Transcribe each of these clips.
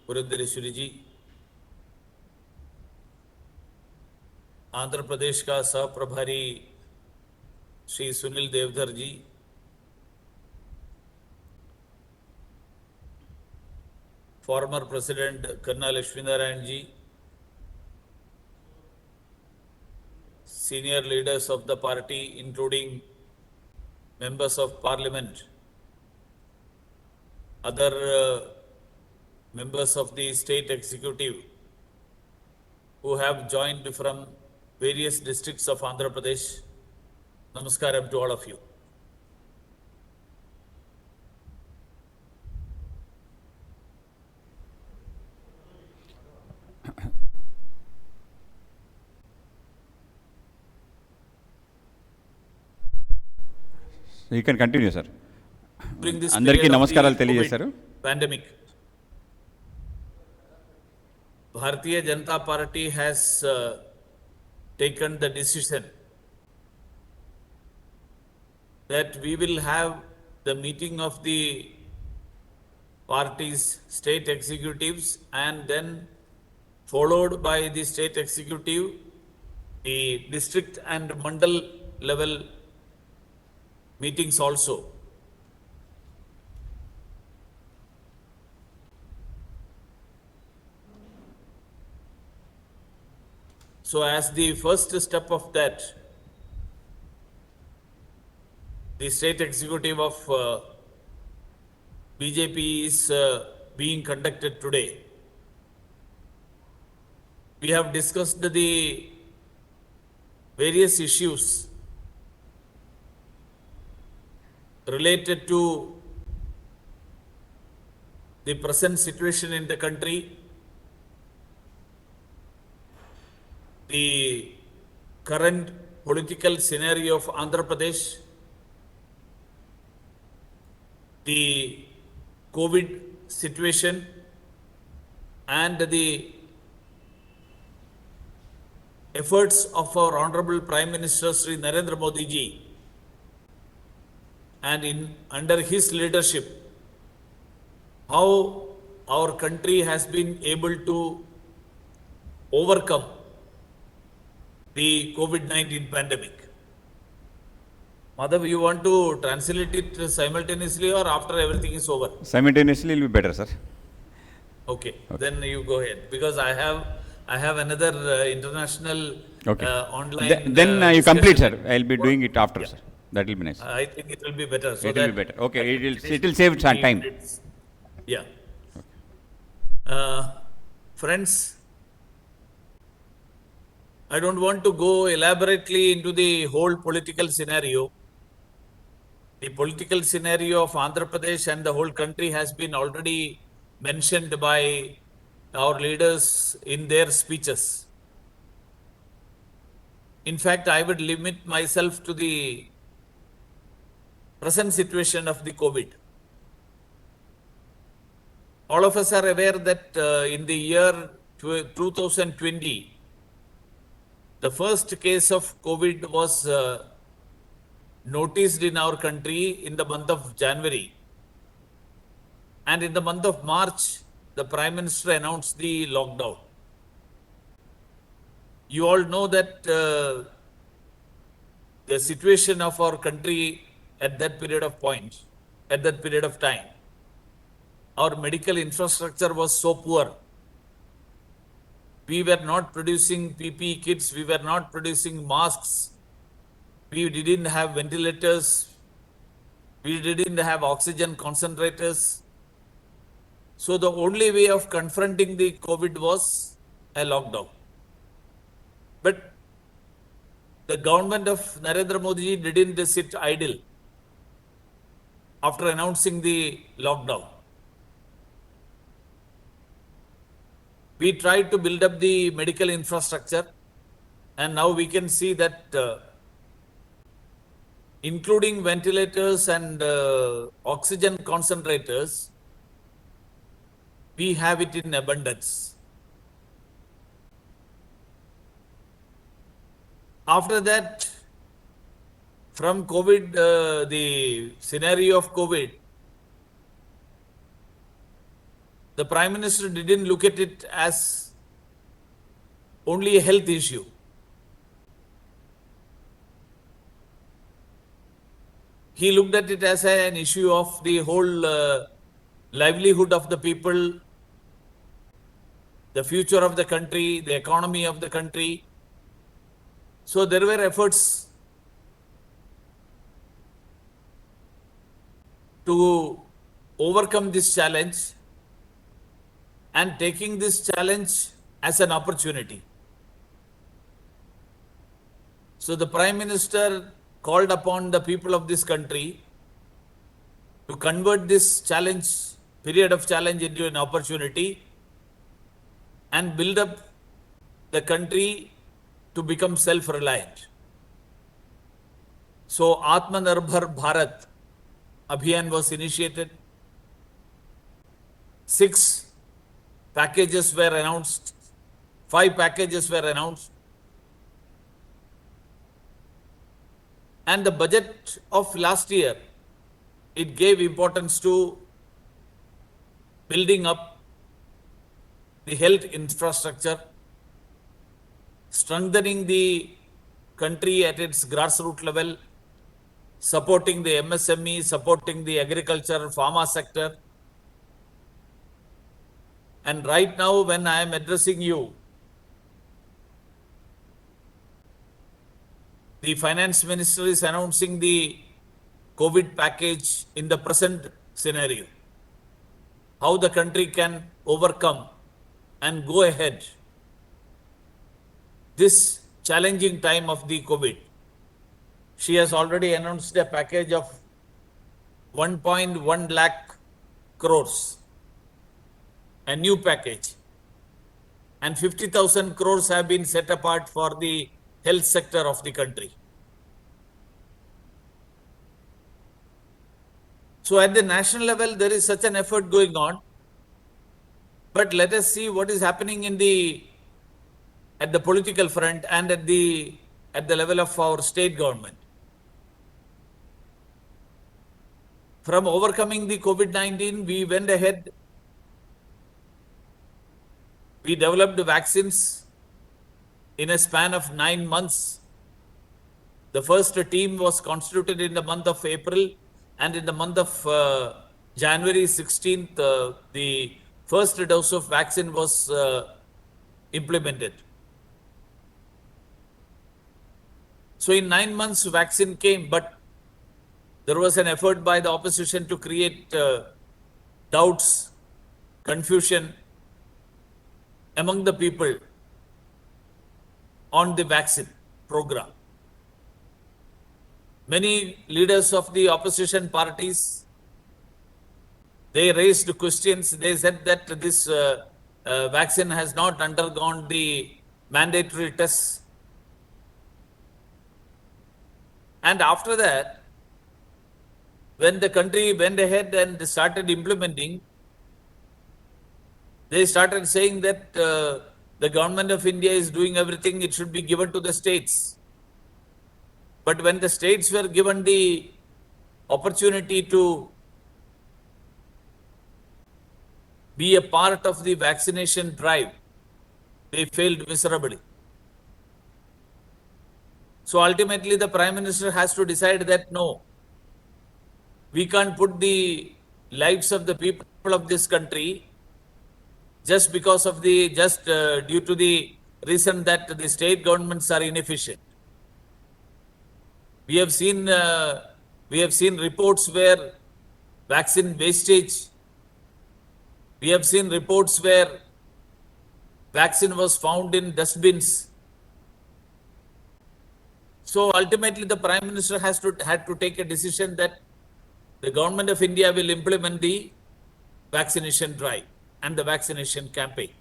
पुरंदेश्वरी जी, आंध्र प्रदेश का सह प्रभारी Shri Sunil Deodhar ji, former president colonel Laxminarayan ji, senior leaders of the party including members of parliament, other members of the state executive who have joined from various districts of Andhra Pradesh. Namaskaram to all of you. You can continue, sir. During this అందరికీ period of నమస్కారాలు the తెలియజేశారు. COVID pandemic, Bharatiya Janata Party has taken the decision that we will have the meeting of the party's state executives, and then followed by the state executive, the district and mandal level meetings also. So as the first step of that, the state executive of BJP is being conducted today. We have discussed the various issues related to the present situation in the country, the current political scenario of Andhra Pradesh, the COVID situation, and the efforts of our Honorable Prime Minister Sri Narendra Modi ji, and under his leadership, how our country has been able to overcome the COVID-19 pandemic. Madhav, you want to translate it simultaneously or after everything is over? Simultaneously will be better, sir. Okay, then you go ahead, because I have another international Okay. online. Then you complete, sir. discussion. I'll be doing it after, Yeah. sir. That will be nice. I think it will be better. So It will be that better. Okay, at it least will save some 3 time. minutes. Yeah. Friends, I don't want to go elaborately into the whole political scenario. The political scenario of Andhra Pradesh and the whole country has been already mentioned by our leaders in their speeches. In fact, I would limit myself to the present situation of the COVID. All of us are aware that in the year 2020, the first case of COVID was noticed in our country in the month of January. And in the month of March, the Prime Minister announced the lockdown. You all know that the situation of our country at that period of time, our medical infrastructure was so poor. We were not producing PPE kits, we were not producing masks, we didn't have ventilators, we didn't have oxygen concentrators. So the only way of confronting the COVID was a lockdown. But the government of Narendra Modi didn't sit idle after announcing the lockdown. We tried to build up the medical infrastructure, and now we can see that including ventilators and oxygen concentrators, we have it in abundance. After that, from COVID, the scenario of COVID, the Prime Minister didn't look at it as only a health issue. He looked at it as an issue of the whole livelihood of the people, the future of the country, the economy of the country. So there were efforts to overcome this challenge and taking this challenge as an opportunity. So the Prime Minister called upon the people of this country to convert this challenge, period of challenge, into an opportunity and build up the country to become self-reliant. So Atmanirbhar Bharat Abhiyan was initiated. 6 packages were announced. 5 packages were announced. And the budget of last year, it gave importance to building up the health infrastructure, strengthening the country at its grassroots level, supporting the MSME, supporting the agriculture, pharma sector. And right now, when I am addressing you, the finance minister is announcing the COVID package in the present scenario. How the country can overcome and go ahead this challenging time of the COVID. She has already announced a package of 1.1 lakh crores, a new package, and 50,000 crores have been set apart for the health sector of the country. So at the national level, there is such an effort going on. But let us see what is happening at the political front and at the level of our state government. From overcoming the COVID-19, we went ahead. We developed vaccines in a span of 9 months. The first team was constituted in the month of April, and in the month of January 16th, the first dose of vaccine was implemented. So in 9 months, vaccine came, but there was an effort by the opposition to create doubts, confusion among the people on the vaccine program. Many leaders of the opposition parties, they raised questions. They said that this vaccine has not undergone the mandatory tests. And after that, when the country went ahead and started implementing, they started saying that the government of India is doing everything, it should be given to the states. But when the states were given the opportunity to be a part of the vaccination drive, they failed miserably. So ultimately, the Prime Minister has to decide that no, we can't put the lives of the people of this country just because of due to the reason that the state governments are inefficient. We have seen reports where vaccine wastage. We have seen reports where vaccine was found in dustbins. So ultimately, the Prime Minister had to take a decision that the government of India will implement the vaccination drive and the vaccination campaign.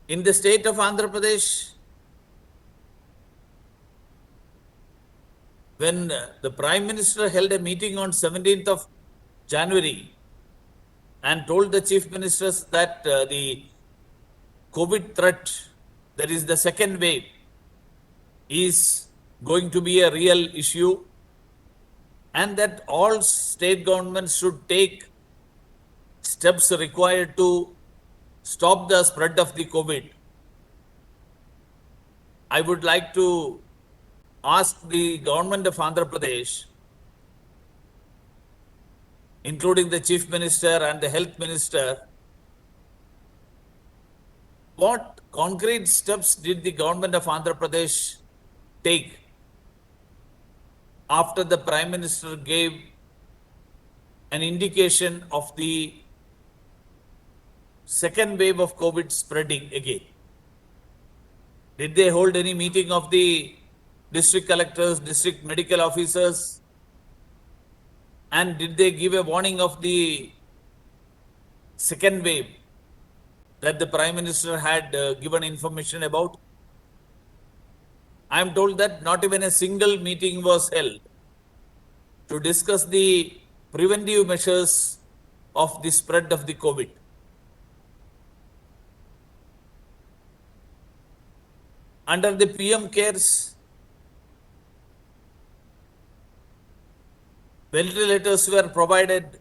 In the state of Andhra Pradesh, when the Prime Minister held a meeting on 17th of January and told the Chief Ministers that the COVID threat, that is the second wave, is going to be a real issue and that all state governments should take steps required to stop the spread of the COVID. I would like to ask the government of Andhra Pradesh, including the Chief Minister and the Health Minister, what concrete steps did the government of Andhra Pradesh take after the Prime Minister gave an indication of the second wave of COVID spreading again? Did they hold any meeting of the district collectors, district medical officers? And did they give a warning of the second wave that the Prime Minister had given information about? I am told that not even a single meeting was held to discuss the preventive measures of the spread of the COVID. Under the PM CARES, ventilators were provided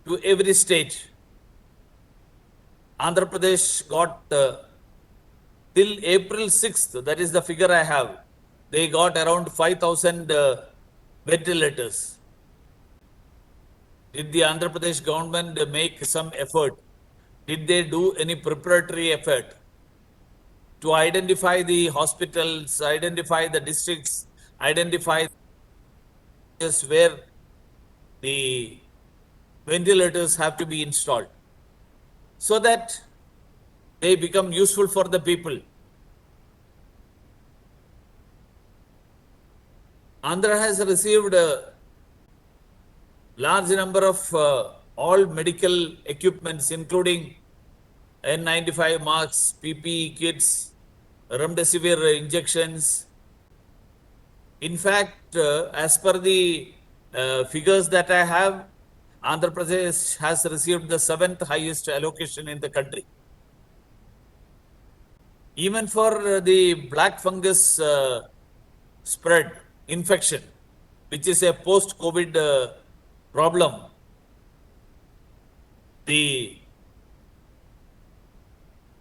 to every state. Andhra Pradesh got till April 6th, that is the figure I have, they got around 5,000 ventilators. Did the Andhra Pradesh government make some effort? Did they do any preparatory effort to identify the hospitals, identify the districts, identify where the ventilators have to be installed, so that they become useful for the people? Andhra has received a large number of all medical equipments, including N95 masks, PPE kits, remdesivir injections. In fact, as per the figures that I have, Andhra Pradesh has received the 7th highest allocation in the country. Even for the black fungus spread infection, which is a post-COVID problem, the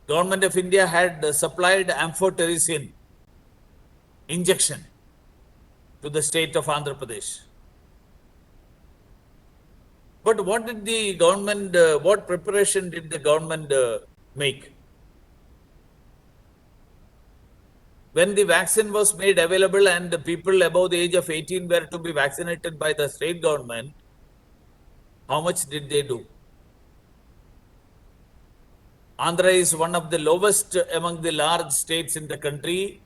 Government of India had supplied amphotericin injection to the state of Andhra Pradesh. But what did the government, what preparation did the government make? When the vaccine was made available and the people above the age of 18 were to be vaccinated by the state government, how much did they do? Andhra is one of the lowest among the large states in the country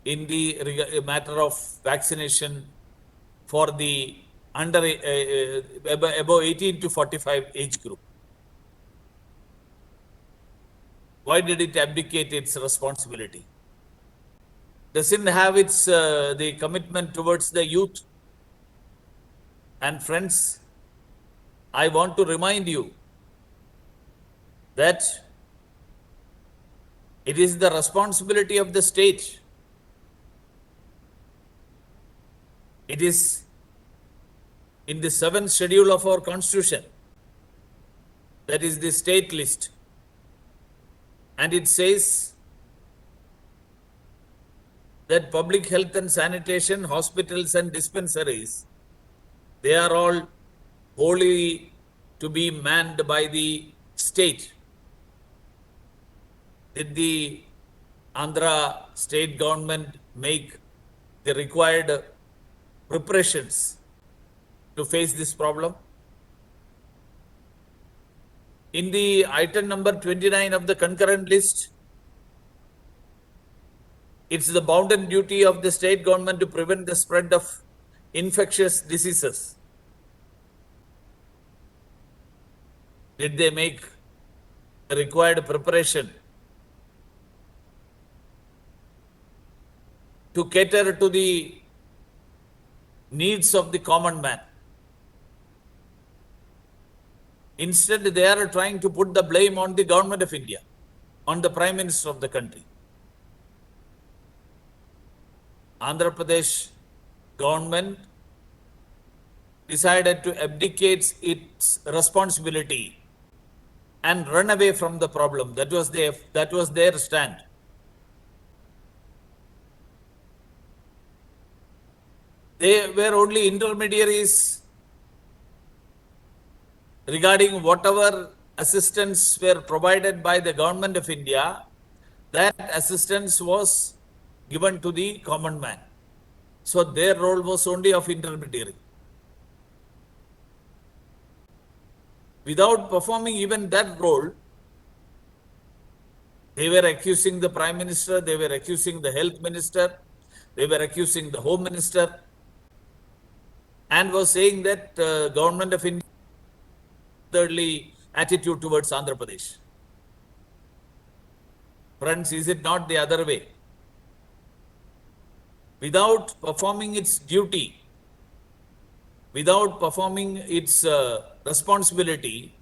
in the matter of vaccination for the under above 18 to 45 age group. Why did it abdicate its responsibility? Does it have its the commitment towards the youth? And friends, I want to remind you that it is the responsibility of the state. It is in the 7th schedule of our constitution, that is the state list, and it says that public health and sanitation, hospitals and dispensaries, they are all wholly to be manned by the state. Did the Andhra state government make the required preparations to face this problem? In the item number 29 of the concurrent list, it's the bounden duty of the state government to prevent the spread of infectious diseases. Did they make the required preparation to cater to the needs of the common man? Instead, they are trying to put the blame on the government of India, on the Prime Minister of the country. Andhra Pradesh government decided to abdicate its responsibility and run away from the problem. That was their stand. They were only intermediaries regarding whatever assistance were provided by the government of India. That assistance was given to the common man. So their role was only of intermediary. Without performing even that role, they were accusing the Prime Minister, they were accusing the Health Minister, they were accusing the Home Minister, and was saying that Government of India thirdly attitude towards Andhra Pradesh. Friends, is it not the other way? Without performing its duty, without performing its responsibility,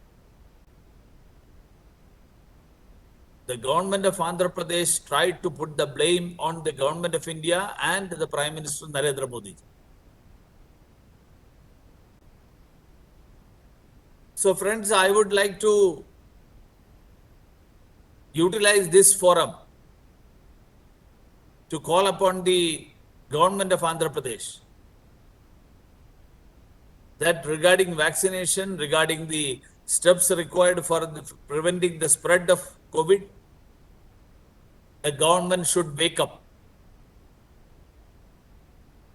the government of Andhra Pradesh tried to put the blame on the government of India and the Prime Minister Narendra Modi. So friends, I would like to utilize this forum to call upon the government of Andhra Pradesh that regarding vaccination, regarding the steps required for preventing the spread of COVID, the government should wake up.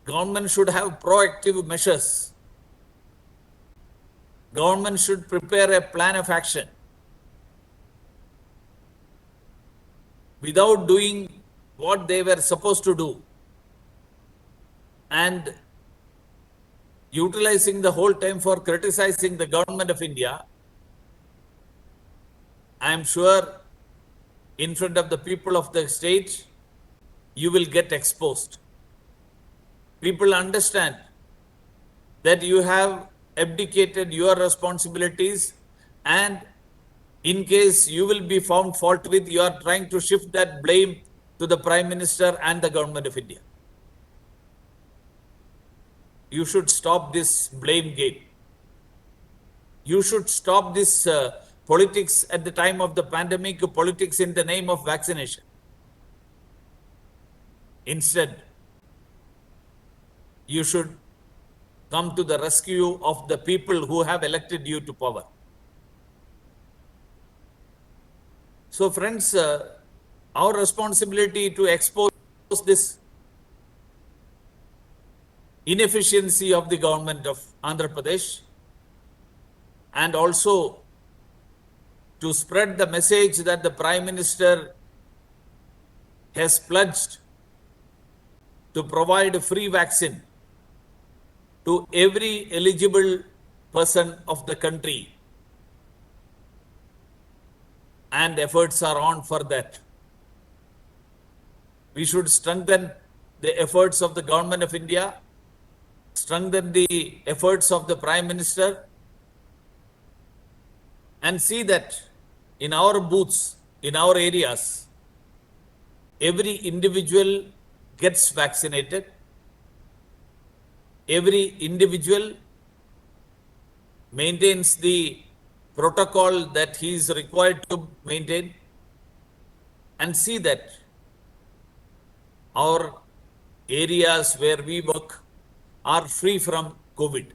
Government should have proactive measures. Government should prepare a plan of action. Without doing what they were supposed to do and utilizing the whole time for criticizing the government of India, I am sure in front of the people of the state, you will get exposed. People understand that you have abdicated your responsibilities, and in case you will be found fault with, you are trying to shift that blame to the Prime Minister and the government of India. You should stop this blame game. You should stop this politics at the time of the pandemic, politics in the name of vaccination. Instead, you should come to the rescue of the people who have elected you to power. So friends, our responsibility to expose this inefficiency of the government of Andhra Pradesh, and also to spread the message that the Prime Minister has pledged to provide free vaccine to every eligible person of the country, and efforts are on for that. We should strengthen the efforts of the government of India, strengthen the efforts of the Prime Minister, and see that in our booths, in our areas, every individual gets vaccinated. Every individual maintains the protocol that he is required to maintain, and see that our areas where we work are free from COVID.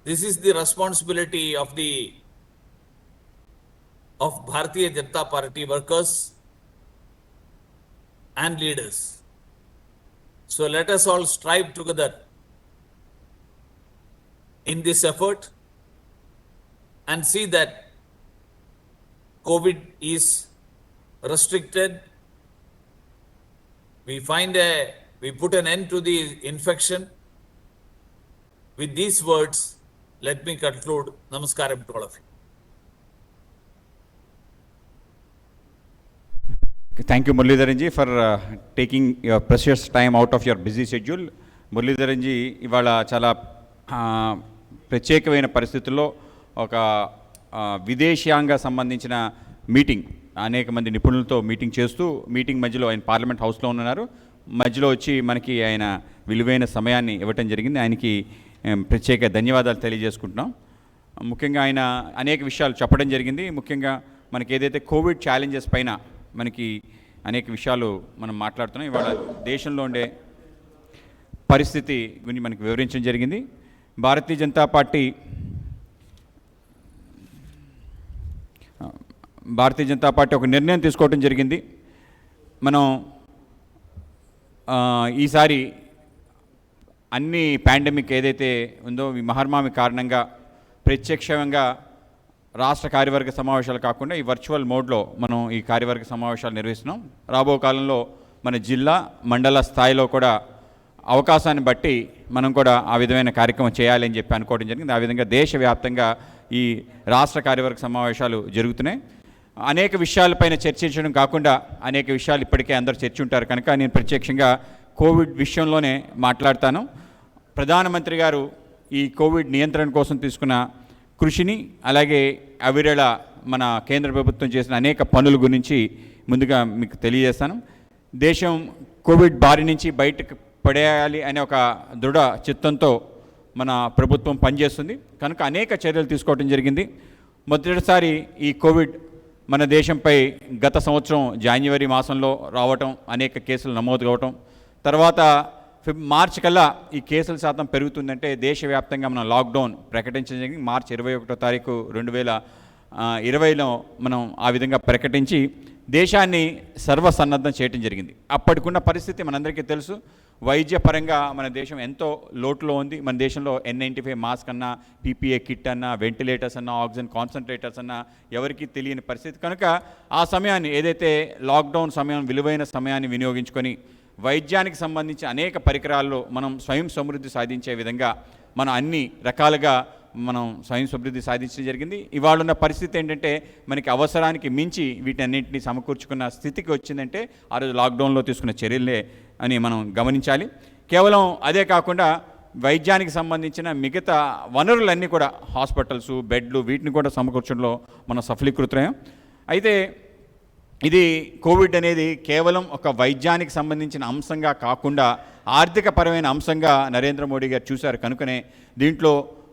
This is the responsibility of Bharatiya Janata Party workers and leaders. So let us all strive together in this effort and see that COVID is restricted. We put an end to the infection. With these words, let me conclude. Namaskaram to all of you. Thank you, Muralidharan ji, for taking your precious time out of your busy schedule. Muralidharan ji, ఇవాళ చాలా ప్రత్యేకమైన పరిస్థితుల్లో ఒక విదేశీయాంగ సంబంధించిన meeting అనేక మంది నిపుణులతో meeting చేస్తూ మీటింగ్ మధ్యలో ఆయన పార్లమెంట్ హౌస్లో ఉన్నారు. మధ్యలో వచ్చి మనకి ఆయన విలువైన సమయాన్ని ఇవ్వటం జరిగింది. ఆయనకి ప్రత్యేక ధన్యవాదాలు తెలియజేసుకుంటున్నాం. ముఖ్యంగా ఆయన అనేక విషయాలు చెప్పడం జరిగింది. ముఖ్యంగా మనకి ఏదైతే కోవిడ్ ఛాలెంజెస్ పైన మనకి అనేక విషయాలు మనం మాట్లాడుతున్నాం. ఇవాళ దేశంలో ఉండే పరిస్థితి గురించి మనకి వివరించడం జరిగింది. భారతీయ జనతా పార్టీ ఒక నిర్ణయం తీసుకోవడం జరిగింది. మనం ఈసారి అన్ని పాండమిక్ ఏదైతే ఉందో ఈ మహమ్మారి కారణంగా ప్రత్యక్షంగా రాష్ట్ర కార్యవర్గ సమావేశాలు కాకుండా ఈ వర్చువల్ మోడ్లో మనం ఈ కార్యవర్గ సమావేశాలు నిర్వహిస్తున్నాం. రాబో కాలంలో మన జిల్లా మండల స్థాయిలో కూడా అవకాశాన్ని బట్టి మనం కూడా ఆ విధమైన కార్యక్రమం చేయాలని చెప్పి అనుకోవడం జరిగింది. ఆ విధంగా దేశవ్యాప్తంగా ఈ రాష్ట్ర కార్యవర్గ సమావేశాలు జరుగుతున్నాయి. అనేక విషయాలపైన చర్చించడం కాకుండా అనేక విషయాలు ఇప్పటికే అందరూ చర్చి ఉంటారు కనుక నేను ప్రత్యక్షంగా కోవిడ్ విషయంలోనే మాట్లాడతాను. ప్రధానమంత్రి గారు ఈ కోవిడ్ నియంత్రణ కోసం తీసుకున్న కృషిని అలాగే అవిరళ మన కేంద్ర ప్రభుత్వం చేసిన అనేక పనుల గురించి ముందుగా మీకు తెలియజేస్తాను. దేశం కోవిడ్ బారి నుంచి బయటకు పడేయాలి అనే ఒక దృఢ చిత్తంతో మన ప్రభుత్వం పనిచేస్తుంది కనుక అనేక చర్యలు తీసుకోవడం జరిగింది. మొదటిసారి ఈ కోవిడ్ మన దేశంపై గత సంవత్సరం జనవరి మాసంలో రావటం, అనేక కేసులు నమోదు కావటం, తర్వాత మార్చి కల్లా ఈ కేసుల శాతం పెరుగుతుందంటే దేశవ్యాప్తంగా మనం లాక్డౌన్ ప్రకటించడం జరిగింది. మార్చి 21వ తారీఖు 2020లో మనం ఆ విధంగా ప్రకటించి దేశాన్ని సర్వసన్నద్ధం చేయడం జరిగింది. అప్పటికున్న పరిస్థితి మనందరికీ తెలుసు. వైద్యపరంగా మన దేశం ఎంతో లోటులో ఉంది. మన దేశంలో N95 మాస్క్ అన్నా, PPE కిట్ అన్నా, వెంటిలేటర్స్ అన్నా, ఆక్సిజన్ కాన్సన్ట్రేటర్స్ అన్నా ఎవరికీ తెలియని పరిస్థితి కనుక ఆ సమయాన్ని ఏదైతే లాక్డౌన్ సమయం విలువైన సమయాన్ని వినియోగించుకొని వైద్యానికి సంబంధించి అనేక పరికరాల్లో మనం స్వయం సమృద్ధి సాధించే విధంగా మనం అన్ని రకాలుగా మనం స్వయం సమృద్ధి సాధించడం జరిగింది. ఇవాళ ఉన్న పరిస్థితి ఏంటంటే మనకి అవసరానికి మించి వీటన్నింటినీ సమకూర్చుకున్న స్థితికి వచ్చిందంటే ఆ రోజు లాక్డౌన్లో తీసుకున్న చర్యలే అని మనం గమనించాలి. కేవలం అదే కాకుండా వైద్యానికి సంబంధించిన మిగతా వనరులన్నీ కూడా హాస్పిటల్స్, బెడ్లు వీటిని కూడా సమకూర్చడంలో మనం సఫలీకృతమయ్యాం. అయితే ఇది కోవిడ్ అనేది కేవలం ఒక వైద్యానికి సంబంధించిన అంశంగా కాకుండా ఆర్థికపరమైన అంశంగా నరేంద్ర మోడీ గారు చూశారు కనుకనే దీంట్లో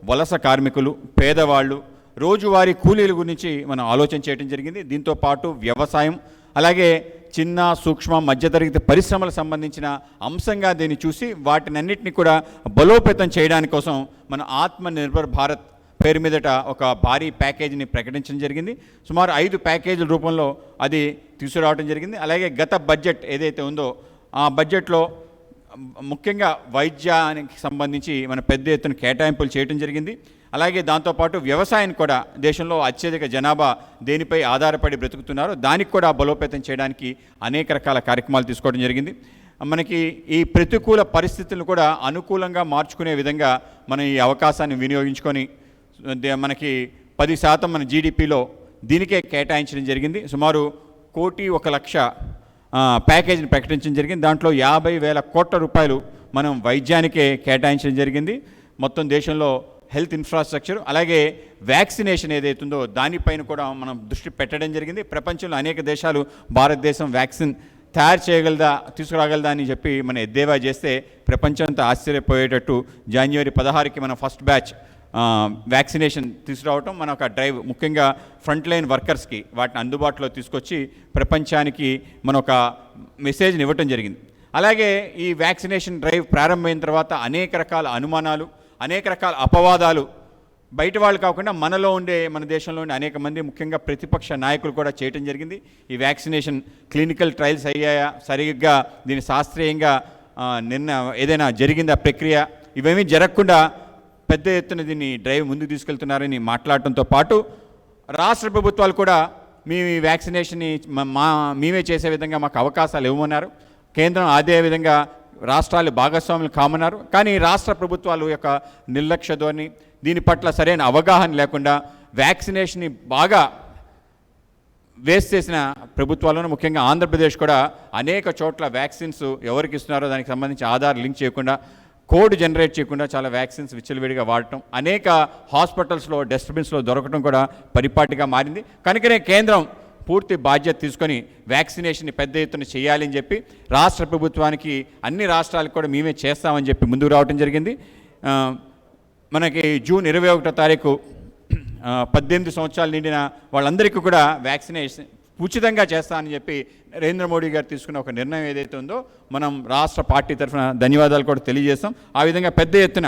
వలస కార్మికులు, పేదవాళ్ళు, రోజువారీ కూలీల గురించి మనం ఆలోచన చేయడం జరిగింది. దీంతో పాటు వ్యవసాయం అలాగే చిన్న సూక్ష్మ మధ్యతరగతి పరిశ్రమలకు సంబంధించిన అంశంగా దీన్ని చూసి వాటినన్నింటినీ కూడా బలోపేతం చేయడానికి కోసం మన ఆత్మనిర్భర్ భారత్ పేరు మీదట ఒక భారీ ప్యాకేజీని ప్రకటించడం జరిగింది. సుమారు 5 ప్యాకేజీల రూపంలో అది తీసుకురావడం జరిగింది. అలాగే గత బడ్జెట్ ఏదైతే ఉందో ఆ బడ్జెట్లో ముఖ్యంగా వైద్యానికి సంబంధించి మన పెద్ద ఎత్తున కేటాయింపులు చేయడం జరిగింది. అలాగే దాంతోపాటు వ్యవసాయాన్ని కూడా దేశంలో అత్యధిక జనాభా దేనిపై ఆధారపడి బ్రతుకుతున్నారో దానికి కూడా బలోపేతం చేయడానికి అనేక రకాల కార్యక్రమాలు తీసుకోవడం జరిగింది. మనకి ఈ ప్రతికూల పరిస్థితులను కూడా అనుకూలంగా మార్చుకునే విధంగా మనం ఈ అవకాశాన్ని వినియోగించుకొని మనకి 10% మన జీడిపిలో దీనికే కేటాయించడం జరిగింది. సుమారు 1,01,00,000 ప్యాకేజీని ప్రకటించడం జరిగింది. దాంట్లో 50,000 కోట్ల రూపాయలు మనం వైద్యానికే కేటాయించడం జరిగింది. మొత్తం దేశంలో హెల్త్ ఇన్ఫ్రాస్ట్రక్చర్ అలాగే వ్యాక్సినేషన్ ఏదైతుందో దానిపైన కూడా మనం దృష్టి పెట్టడం జరిగింది. ప్రపంచంలో అనేక దేశాలు భారతదేశం వ్యాక్సిన్ తయారు చేయగలదా, తీసుకురాగలదా అని చెప్పి మనం ఎద్దేవా చేస్తే ప్రపంచం అంతా ఆశ్చర్యపోయేటట్టు జనవరి 16కి మన ఫస్ట్ బ్యాచ్ వ్యాక్సినేషన్ తీసుకురావటం మన ఒక డ్రైవ్ ముఖ్యంగా ఫ్రంట్ లైన్ వర్కర్స్కి వాటిని అందుబాటులో తీసుకొచ్చి ప్రపంచానికి మన ఒక మెసేజ్ని ఇవ్వటం జరిగింది. అలాగే ఈ వ్యాక్సినేషన్ డ్రైవ్ ప్రారంభమైన తర్వాత అనేక రకాల అనుమానాలు, అనేక రకాల అపవాదాలు బయట వాళ్ళు కాకుండా మనలో ఉండే మన దేశంలో ఉండే అనేక మంది ముఖ్యంగా ప్రతిపక్ష నాయకులు కూడా చేయటం జరిగింది. ఈ వ్యాక్సినేషన్ క్లినికల్ ట్రయల్స్ అయ్యాయా, సరిగ్గా దీని శాస్త్రీయంగా నిన్న ఏదైనా జరిగిందా ప్రక్రియ, ఇవేమీ జరగకుండా పెద్ద ఎత్తున దీన్ని డ్రైవ్ ముందుకు తీసుకెళ్తున్నారని మాట్లాడటంతో పాటు రాష్ట్ర ప్రభుత్వాలు కూడా మీ వ్యాక్సినేషన్ని మేమే చేసే విధంగా మాకు అవకాశాలు ఇవ్వమన్నారు. కేంద్రం అదే విధంగా రాష్ట్రాలు భాగస్వాములు కామన్నారు. కానీ రాష్ట్ర ప్రభుత్వాలు యొక్క నిర్లక్ష్య ధోరణి, దీని పట్ల సరైన అవగాహన లేకుండా వ్యాక్సినేషన్ని బాగా వేస్ట్ చేసిన ప్రభుత్వాలను ముఖ్యంగా ఆంధ్రప్రదేశ్ కూడా అనేక చోట్ల వ్యాక్సిన్స్ ఎవరికి ఇస్తున్నారో దానికి సంబంధించి ఆధార్ లింక్ చేయకుండా, కోడ్ జనరేట్ చేయకుండా చాలా వ్యాక్సిన్స్ విచ్చలవిడిగా వాడటం, అనేక హాస్పిటల్స్లో డస్ట్బిన్స్లో దొరకడం కూడా పరిపాటిగా మారింది. కనుకనే కేంద్రం పూర్తి బాధ్యత తీసుకొని వ్యాక్సినేషన్ పెద్ద ఎత్తున చేయాలని చెప్పి రాష్ట్ర ప్రభుత్వానికి అన్ని రాష్ట్రాలకు కూడా మేమే చేస్తామని చెప్పి ముందుకు రావడం జరిగింది. మనకి జూన్ 21వ తారీఖు 18 సంవత్సరాలు నిండిన వాళ్ళందరికీ కూడా వ్యాక్సినేషన్ ఉచితంగా చేస్తానని చెప్పి నరేంద్ర మోడీ గారు తీసుకున్న ఒక నిర్ణయం ఏదైతే ఉందో మనం రాష్ట్ర పార్టీ తరఫున ధన్యవాదాలు కూడా తెలియజేస్తాం. ఆ విధంగా పెద్ద ఎత్తున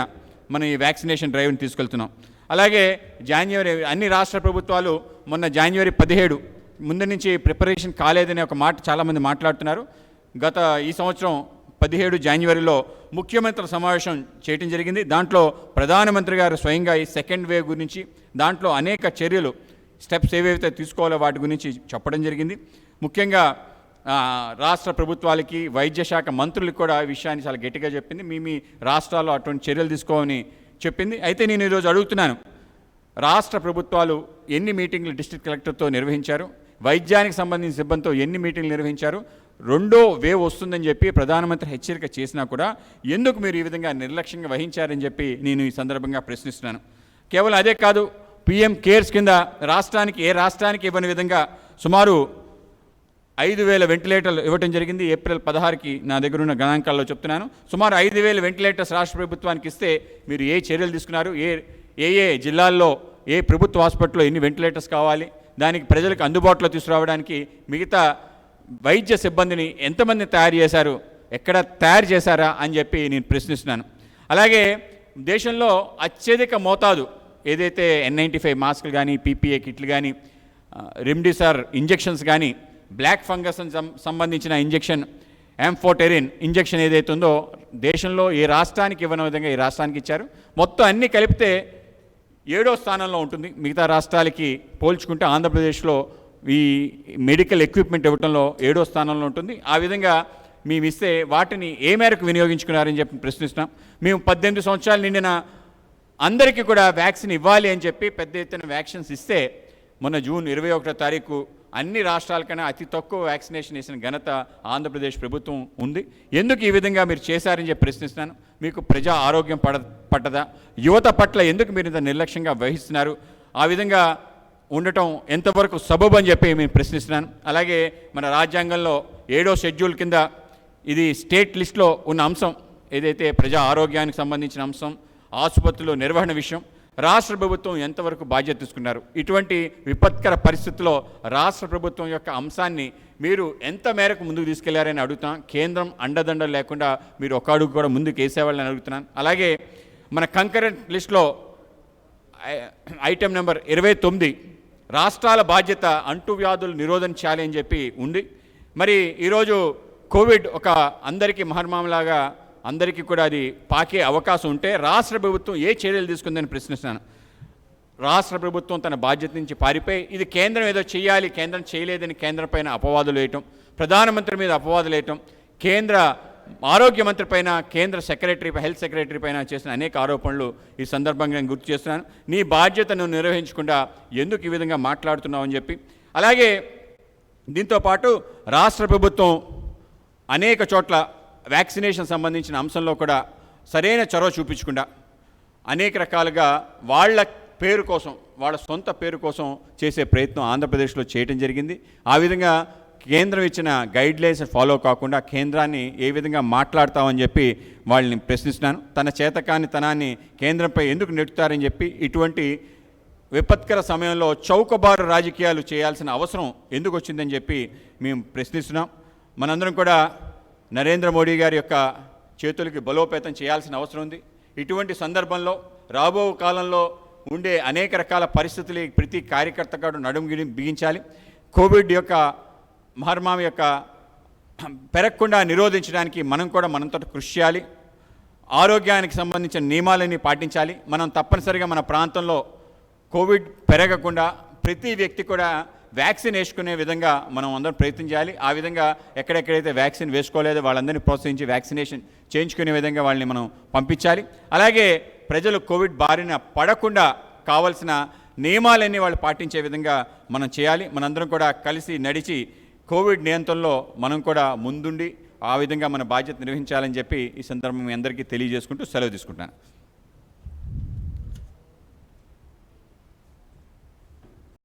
మనం ఈ వ్యాక్సినేషన్ డ్రైవ్ని తీసుకెళ్తున్నాం. అలాగే అన్ని రాష్ట్ర ప్రభుత్వాలు మొన్న జనవరి 17 ముందు నుంచి ప్రిపరేషన్ కాలేదనే ఒక మాట చాలామంది మాట్లాడుతున్నారు. ఈ సంవత్సరం 17 జనవరిలో ముఖ్యమంత్రుల సమావేశం చేయడం జరిగింది. దాంట్లో ప్రధానమంత్రి గారు స్వయంగా ఈ సెకండ్ వేవ్ గురించి దాంట్లో అనేక చర్యలు స్టెప్స్ ఏవైతే తీసుకోవాలో వాటి గురించి చెప్పడం జరిగింది. ముఖ్యంగా రాష్ట్ర ప్రభుత్వాలకి వైద్య శాఖ మంత్రులకు కూడా ఈ విషయాన్ని చాలా గట్టిగా చెప్పింది. మీ రాష్ట్రాల్లో అటువంటి చర్యలు తీసుకోమని చెప్పింది. అయితే నేను ఈరోజు అడుగుతున్నాను, రాష్ట్ర ప్రభుత్వాలు ఎన్ని మీటింగ్లు డిస్ట్రిక్ట్ కలెక్టర్తో నిర్వహించారు, వైద్యానికి సంబంధించిన సిబ్బందితో ఎన్ని మీటింగ్లు నిర్వహించారు, రెండో వేవ్ వస్తుందని చెప్పి ప్రధానమంత్రి హెచ్చరిక చేసినా కూడా ఎందుకు మీరు ఈ విధంగా నిర్లక్ష్యంగా వహించారని చెప్పి నేను ఈ సందర్భంగా ప్రశ్నిస్తున్నాను. కేవలం అదే కాదు, PM కేర్స్ కింద ఏ రాష్ట్రానికి ఇవ్వని విధంగా సుమారు 5,000 వెంటిలేటర్లు ఇవ్వడం జరిగింది. ఏప్రిల్ 16కి నా దగ్గర ఉన్న గణాంకాల్లో చెప్తున్నాను. సుమారు 5,000 వెంటిలేటర్స్ రాష్ట్ర ప్రభుత్వానికి ఇస్తే మీరు ఏ చర్యలు తీసుకున్నారు, ఏ జిల్లాల్లో ఏ ప్రభుత్వ హాస్పిటల్లో ఎన్ని వెంటిలేటర్స్ కావాలి, దానికి ప్రజలకు అందుబాటులో తీసుకురావడానికి మిగతా వైద్య సిబ్బందిని ఎంతమంది తయారు చేశారు, ఎక్కడ తయారు చేశారా అని చెప్పి నేను ప్రశ్నిస్తున్నాను. అలాగే దేశంలో అత్యధిక మోతాదు ఏదైతే N95 మాస్కులు కానీ, PPE కిట్లు కానీ, రెమ్డెసివిర్ ఇంజెక్షన్స్ కానీ, బ్లాక్ ఫంగస్ సంబంధించిన ఇంజెక్షన్ యాంఫోటెరిన్ ఇంజెక్షన్ ఏదైతే ఉందో దేశంలో ఏ రాష్ట్రానికి ఇవ్వని విధంగా ఈ రాష్ట్రానికి ఇచ్చారు. మొత్తం అన్నీ కలిపితే 7వ స్థానంలో ఉంటుంది. మిగతా రాష్ట్రాలకి పోల్చుకుంటే ఆంధ్రప్రదేశ్లో ఈ మెడికల్ ఎక్విప్మెంట్ ఇవ్వడంలో 7వ స్థానంలో ఉంటుంది. ఆ విధంగా మేము ఇస్తే వాటిని ఏ మేరకు వినియోగించుకున్నారని చెప్పి ప్రశ్నిస్తున్నాం. మేము 18 సంవత్సరాలు నిండిన అందరికీ కూడా వ్యాక్సిన్ ఇవ్వాలి అని చెప్పి పెద్ద ఎత్తున వ్యాక్సిన్స్ ఇస్తే మొన్న జూన్ 21వ తారీఖు అన్ని రాష్ట్రాల కన్నా అతి తక్కువ వ్యాక్సినేషన్ వేసిన ఘనత ఆంధ్రప్రదేశ్ ప్రభుత్వం ఉంది. ఎందుకు ఈ విధంగా మీరు చేశారని చెప్పి ప్రశ్నిస్తున్నాను. మీకు ప్రజా ఆరోగ్యం పట్టదా, యువత పట్ల ఎందుకు మీరు ఇంత నిర్లక్ష్యంగా వహిస్తున్నారు, ఆ విధంగా ఉండటం ఎంతవరకు సబబు అని చెప్పి మేము ప్రశ్నిస్తున్నాను. అలాగే మన రాజ్యాంగంలో 7వ షెడ్యూల్ కింద ఇది స్టేట్ లిస్ట్లో ఉన్న అంశం ఏదైతే ప్రజా ఆరోగ్యానికి సంబంధించిన అంశం, ఆసుపత్రుల నిర్వహణ విషయం రాష్ట్ర ప్రభుత్వం ఎంతవరకు బాధ్యత తీసుకున్నారు, ఇటువంటి విపత్కర పరిస్థితుల్లో రాష్ట్ర ప్రభుత్వం యొక్క అంశాన్ని మీరు ఎంత మేరకు ముందుకు తీసుకెళ్లారని అడుగుతాం. కేంద్రం అండదండలు లేకుండా మీరు ఒక అడుగు కూడా ముందుకు వేసేవాళ్ళని అడుగుతున్నాను. అలాగే మన కంకరెంట్ లిస్ట్లో ఐటెం నెంబర్ 29 రాష్ట్రాల బాధ్యత అంటువ్యాధులు నిరోధన చేయాలి అని చెప్పి ఉంది. మరి ఈరోజు కోవిడ్ ఒక అందరికీ మహమ్మారిలాగా అందరికీ కూడా అది పాకే అవకాశం ఉంటే రాష్ట్ర ప్రభుత్వం ఏ చర్యలు తీసుకుందని ప్రశ్నిస్తున్నాను. రాష్ట్ర ప్రభుత్వం తన బాధ్యత నుంచి పారిపోయి ఇది కేంద్రం ఏదో చేయాలి, కేంద్రం చేయలేదని కేంద్రం పైన అపవాదులు వేయటం, ప్రధానమంత్రి మీద అపవాదులు వేయటం, కేంద్ర ఆరోగ్య మంత్రి పైన, కేంద్ర హెల్త్ సెక్రటరీ పైన చేసిన అనేక ఆరోపణలు ఈ సందర్భంగా నేను గుర్తు చేస్తున్నాను. నీ బాధ్యతను నిర్వహించకుండా ఎందుకు ఈ విధంగా మాట్లాడుతున్నావు అని చెప్పి. అలాగే దీంతోపాటు రాష్ట్ర ప్రభుత్వం అనేక చోట్ల వ్యాక్సినేషన్ సంబంధించిన అంశంలో కూడా సరైన చొరవ చూపించకుండా అనేక రకాలుగా వాళ్ళ పేరు కోసం, వాళ్ళ సొంత పేరు కోసం చేసే ప్రయత్నం ఆంధ్రప్రదేశ్లో చేయడం జరిగింది. ఆ విధంగా కేంద్రం ఇచ్చిన గైడ్లైన్స్ ఫాలో కాకుండా కేంద్రాన్ని ఏ విధంగా మాట్లాడతామని చెప్పి వాళ్ళని ప్రశ్నిస్తున్నాను. తన చేతకాని తనాన్ని కేంద్రంపై ఎందుకు నెట్టుతారని చెప్పి ఇటువంటి విపత్కర సమయంలో చౌకబారు రాజకీయాలు చేయాల్సిన అవసరం ఎందుకు వచ్చిందని చెప్పి మేము ప్రశ్నిస్తున్నాం. మనందరం కూడా నరేంద్ర మోడీ గారి యొక్క చేతులకి బలోపేతం చేయాల్సిన అవసరం ఉంది. ఇటువంటి సందర్భంలో రాబో కాలంలో ఉండే అనేక రకాల పరిస్థితులు ప్రతి కార్యకర్త కూడా నడుము బిగించాలి. కోవిడ్ యొక్క మహమ్మారి యొక్క పెరగకుండా నిరోధించడానికి మనం కూడా మనంతో కృషి చేయాలి. ఆరోగ్యానికి సంబంధించిన నియమాలన్నీ పాటించాలి. మనం తప్పనిసరిగా మన ప్రాంతంలో కోవిడ్ పెరగకుండా ప్రతి వ్యక్తి కూడా వ్యాక్సిన్ వేసుకునే విధంగా మనం అందరం ప్రయత్నం చేయాలి. ఆ విధంగా ఎక్కడెక్కడైతే వ్యాక్సిన్ వేసుకోలేదో వాళ్ళందరినీ ప్రోత్సహించి వ్యాక్సినేషన్ చేయించుకునే విధంగా వాళ్ళని మనం పంపించాలి. అలాగే ప్రజలు కోవిడ్ బారిన పడకుండా కావాల్సిన నియమాలన్నీ వాళ్ళు పాటించే విధంగా మనం చేయాలి. మనందరం కూడా కలిసి నడిచి కోవిడ్ నియంత్రణలో మనం కూడా ముందుండి ఆ విధంగా మన బాధ్యత నిర్వహించాలని చెప్పి ఈ సందర్భం మీ అందరికీ తెలియజేసుకుంటూ సెలవు తీసుకుంటున్నాను.